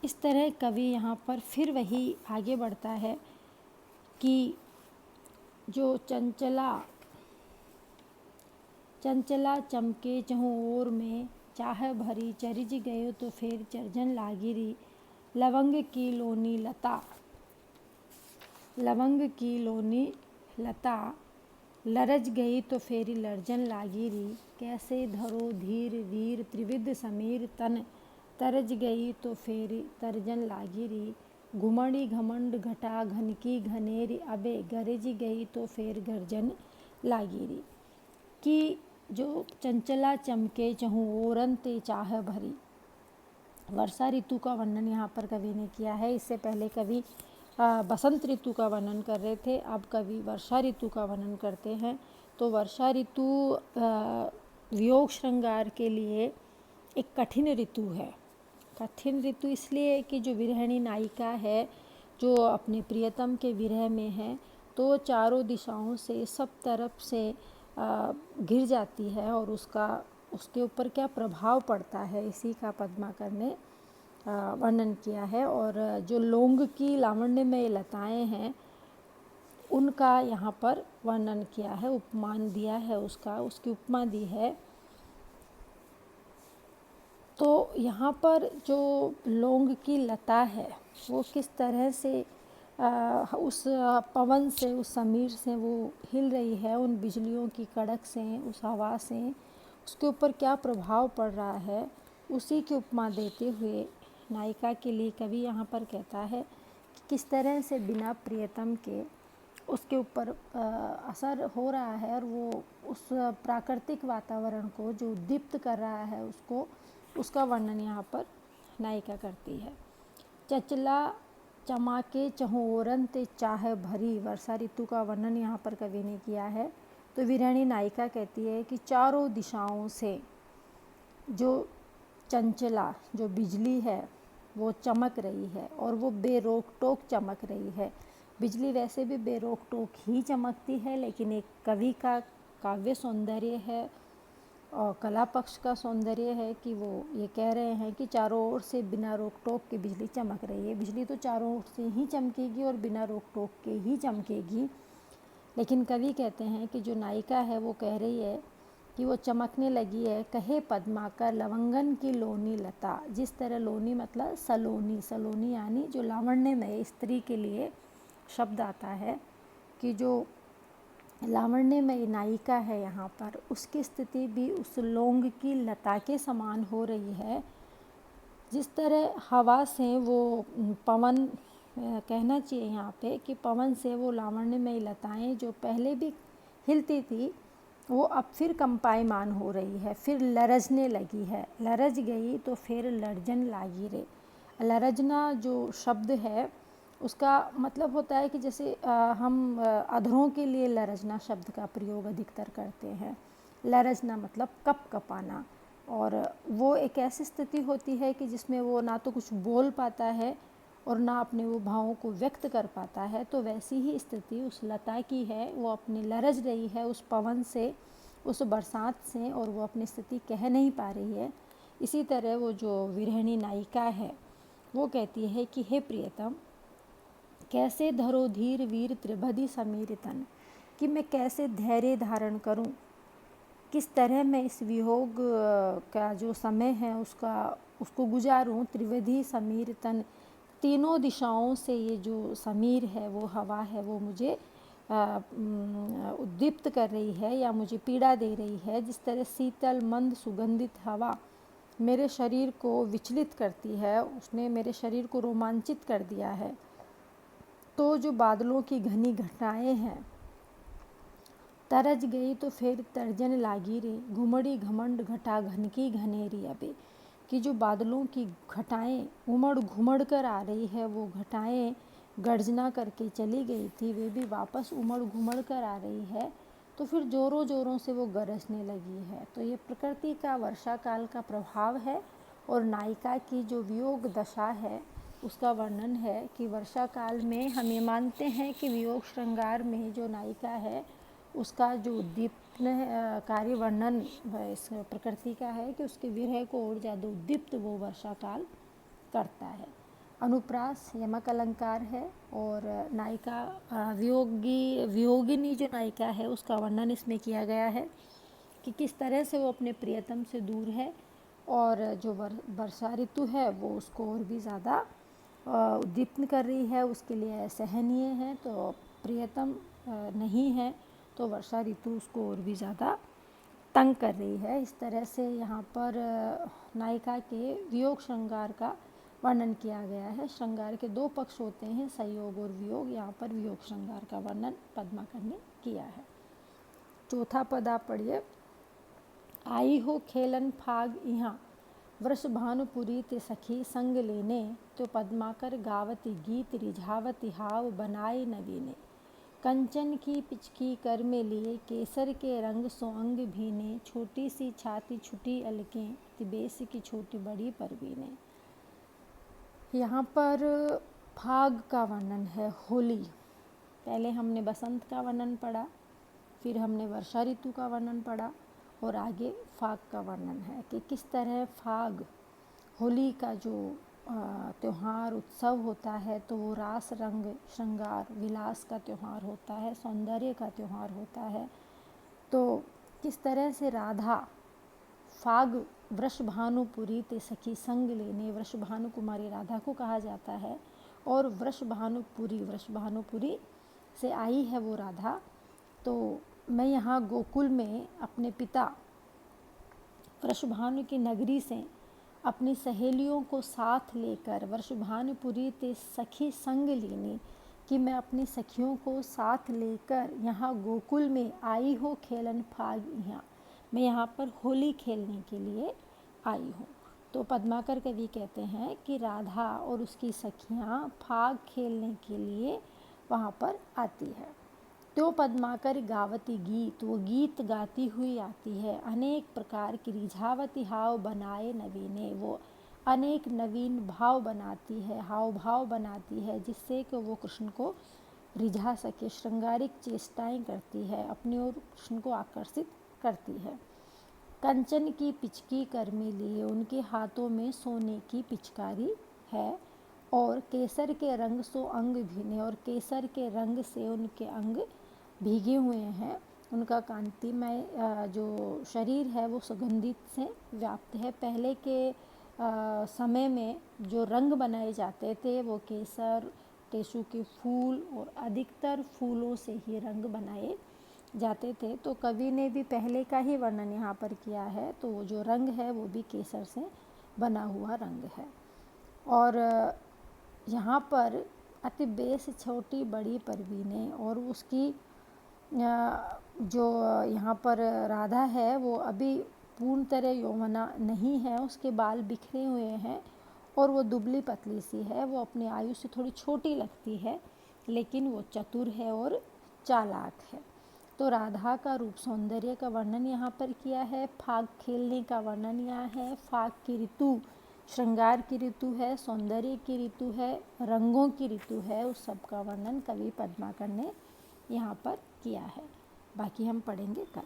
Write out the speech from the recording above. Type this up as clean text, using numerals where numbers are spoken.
इस तरह कवि यहाँ पर फिर वही आगे बढ़ता है कि जो चंचला चमके चहुँ ओर में, चाह भरी चरिज गयो तो फेर चरजन लागिरी। लवंग की लोनी लता, लरज गई तो फेरी लर्जन लागिरी। कैसे धरो धीर वीर त्रिविध समीर तन, तरज गई तो फेरी तर्जन लागिरी। घुमड़ी घमंड घटा घनकी घनेरी, अबे गरज गई तो फेर गर्जन लागिरी। कि जो चंचला चमके चहुँ ओरन ते चाह भरी, वर्षा ऋतु का वर्णन यहाँ पर कवि ने किया है। इससे पहले कवि बसंत ऋतु का वर्णन कर रहे थे, अब कवि वर्षा ऋतु का वर्णन करते हैं। तो वर्षा ऋतु वियोग श्रृंगार के लिए एक कठिन ऋतु है। कठिन ऋतु इसलिए कि जो विरहिणी नायिका है, जो अपने प्रियतम के विरह में है, तो चारों दिशाओं से सब तरफ से घिर जाती है और उसके ऊपर क्या प्रभाव पड़ता है, इसी का पद्माकर ने वर्णन किया है। और जो लौंग की लावण्यमय लताएं हैं, उनका यहाँ पर वर्णन किया है, उपमान दिया है, उसकी उपमा दी है। तो यहाँ पर जो लौंग की लता है वो किस तरह से उस पवन से, उस समीर से वो हिल रही है, उन बिजलियों की कड़क से, उस हवा से उसके ऊपर क्या प्रभाव पड़ रहा है, उसी की उपमा देते हुए नायिका के लिए कवि यहाँ पर कहता है कि किस तरह से बिना प्रियतम के उसके ऊपर असर हो रहा है और वो उस प्राकृतिक वातावरण को जो उद्दीप्त कर रहा है उसका वर्णन यहाँ पर नायिका करती है। चचला चमाके चहुँ ओरन ते चाह भरी, वर्षा ऋतु का वर्णन यहाँ पर कवि ने किया है। तो विरहिणी नायिका कहती है कि चारों दिशाओं से जो चंचला, जो बिजली है, वो चमक रही है और वो बेरोक टोक चमक रही है। बिजली वैसे भी बेरोक टोक ही चमकती है, लेकिन एक कवि का काव्य सौंदर्य है और कला पक्ष का सौंदर्य है कि वो ये कह रहे हैं कि चारों ओर से बिना रोक टोक के बिजली चमक रही है। बिजली तो चारों ओर से ही चमकेगी और बिना रोक टोक के ही चमकेगी, लेकिन कवि कहते हैं कि जो नायिका है वो कह रही है कि वो चमकने लगी है। कहे पद्माकर लवंगन की लोनी लता, जिस तरह लोनी मतलब सलोनी, सलोनी यानी जो लावण्यमय स्त्री के लिए शब्द आता है कि जो लावण्यमय नायिका है यहाँ पर, उसकी स्थिति भी उस लौंग की लता के समान हो रही है। जिस तरह हवा से वो पवन, कहना चाहिए यहाँ पे कि पवन से वो लावण्यमय लताएं जो पहले भी हिलती थी, वो अब फिर कंपायमान हो रही है, फिर लरजने लगी है। लरज गई तो फिर लर्जन लागी रे। लरजना जो शब्द है उसका मतलब होता है कि जैसे हम अधरों के लिए लरजना शब्द का प्रयोग अधिकतर करते हैं। लरजना मतलब कप कपाना, और वो एक ऐसी स्थिति होती है कि जिसमें वो ना तो कुछ बोल पाता है और ना अपने वो भावों को व्यक्त कर पाता है। तो वैसी ही स्थिति उस लता की है, वो अपनी लरज रही है उस पवन से, उस बरसात से, और वो अपनी स्थिति कह नहीं पा रही है। इसी तरह वो जो विरहिणी नायिका है वो कहती है कि हे प्रियतम, कैसे धरो धीर वीर त्रिभदी समीर तन, कि मैं कैसे धैर्य धारण करूं, किस तरह मैं इस वियोग का जो समय है उसको गुजारूं। त्रिवेदी समीर तन, तीनों दिशाओं से ये जो समीर है, वो हवा है, वो मुझे उद्दीप्त कर रही है या मुझे पीड़ा दे रही है। जिस तरह शीतल मंद सुगंधित हवा मेरे शरीर को विचलित करती है, उसने मेरे शरीर को रोमांचित कर दिया है। तो जो बादलों की घनी घटाएं हैं, तरज गई तो फिर तर्जन लागी रे। घुमड़ी घमंड घटा घनकी घनेरी अबे, कि जो बादलों की घटाएं उमड़ घुमड़ कर आ रही है, वो घटाएं गर्जना करके चली गई थी, वे भी वापस उमड़ घुमड़ कर आ रही है, तो फिर ज़ोरों ज़ोरों से वो गरजने लगी है। तो ये प्रकृति का वर्षा काल का प्रभाव है और नायिका की जो वियोग दशा है उसका वर्णन है कि वर्षा काल में हम ये मानते हैं कि वियोग श्रृंगार में जो नायिका है उसका जो उद्दीपन कार्य वर्णन इस प्रकृति का है कि उसके विरह को और ज़्यादा उद्दीप्त वो वर्षा काल करता है। अनुप्रास यमक अलंकार है। और नायिका वियोगिनी जो नायिका है उसका वर्णन इसमें किया गया है कि किस तरह से वो अपने प्रियतम से दूर है, और जो वर्षा ऋतु है वो उसको और भी ज़्यादा उद्दीप्त कर रही है, उसके लिए असहनीय है। तो प्रियतम नहीं है तो वर्षा ऋतु उसको और भी ज़्यादा तंग कर रही है। इस तरह से यहाँ पर नायिका के वियोग श्रृंगार का वर्णन किया गया है। श्रृंगार के दो पक्ष होते हैं, संयोग और वियोग। यहाँ पर वियोग श्रृंगार का वर्णन पद्माकर ने किया है। चौथा पद आप पढ़िए। आई हो खेलन फाग इहाँ वृष भानुपुरी ते सखी संग लेने, तो पद्माकर गावती गीत रिझावती हाव बनाए नवीने। कंचन की पिचकी कर में लिए केसर के रंग सो अंग भीने, छोटी सी छाती छुटी अलकें तिबेस की छोटी बड़ी परवीने। यहाँ पर फाग का वर्णन है, होली। पहले हमने बसंत का वर्णन पढ़ा, फिर हमने वर्षा ऋतु का वर्णन पढ़ा, और आगे फाग का वर्णन है कि किस तरह फाग होली का जो त्यौहार उत्सव होता है तो वो रास रंग श्रृंगार विलास का त्यौहार होता है, सौंदर्य का त्यौहार होता है। तो किस तरह से राधा फाग वृषभानुपुरी ते सखी संग लेने, वृषभानु कुमारी राधा को कहा जाता है, और वृषभानुपुरी से आई है वो राधा। तो मैं यहाँ गोकुल में अपने पिता वृषभानु की नगरी से अपनी सहेलियों को साथ लेकर वृषभानुपुरी ते सखी संग लेने, कि मैं अपनी सखियों को साथ लेकर यहाँ गोकुल में आई हो खेलन फाग यहाँ, मैं यहाँ पर होली खेलने के लिए आई हूँ। तो पद्माकर कवि कहते हैं कि राधा और उसकी सखियाँ फाग खेलने के लिए वहाँ पर आती है। तो पद्माकर गावती गीत, वो गीत गाती हुई आती है, अनेक प्रकार की रिझावती हाव बनाए नवीने, वो अनेक नवीन भाव बनाती है, हाव भाव बनाती है, जिससे कि वो कृष्ण को रिझा सके, श्रृंगारिक चेष्टाएं करती है, अपनी ओर कृष्ण को आकर्षित करती है। कंचन की पिचकी कर में लिए, उनके हाथों में सोने की पिचकारी है, और केसर के रंग सो अंग भीने, और केसर के रंग से उनके अंग भीगे हुए हैं, उनका कांतिमय जो शरीर है वो सुगंधित से व्याप्त है। पहले के समय में जो रंग बनाए जाते थे वो केसर, टेसु के फूल और अधिकतर फूलों से ही रंग बनाए जाते थे। तो कवि ने भी पहले का ही वर्णन यहाँ पर किया है, तो वो जो रंग है वो भी केसर से बना हुआ रंग है। और यहाँ पर अति बेस छोटी बड़ी परवीने, और उसकी जो यहाँ पर राधा है वो अभी पूर्ण तरह यौवना नहीं है, उसके बाल बिखरे हुए हैं और वो दुबली पतली सी है, वो अपनी आयु से थोड़ी छोटी लगती है, लेकिन वो चतुर है और चालाक है। तो राधा का रूप सौंदर्य का वर्णन यहाँ पर किया है, फाग खेलने का वर्णन यहाँ है। फाग की ऋतु श्रृंगार की ऋतु है, सौंदर्य की ऋतु है, रंगों की ऋतु है, उस सब का वर्णन कवि पद्माकर ने यहाँ पर किया है। बाकी हम पढ़ेंगे कल।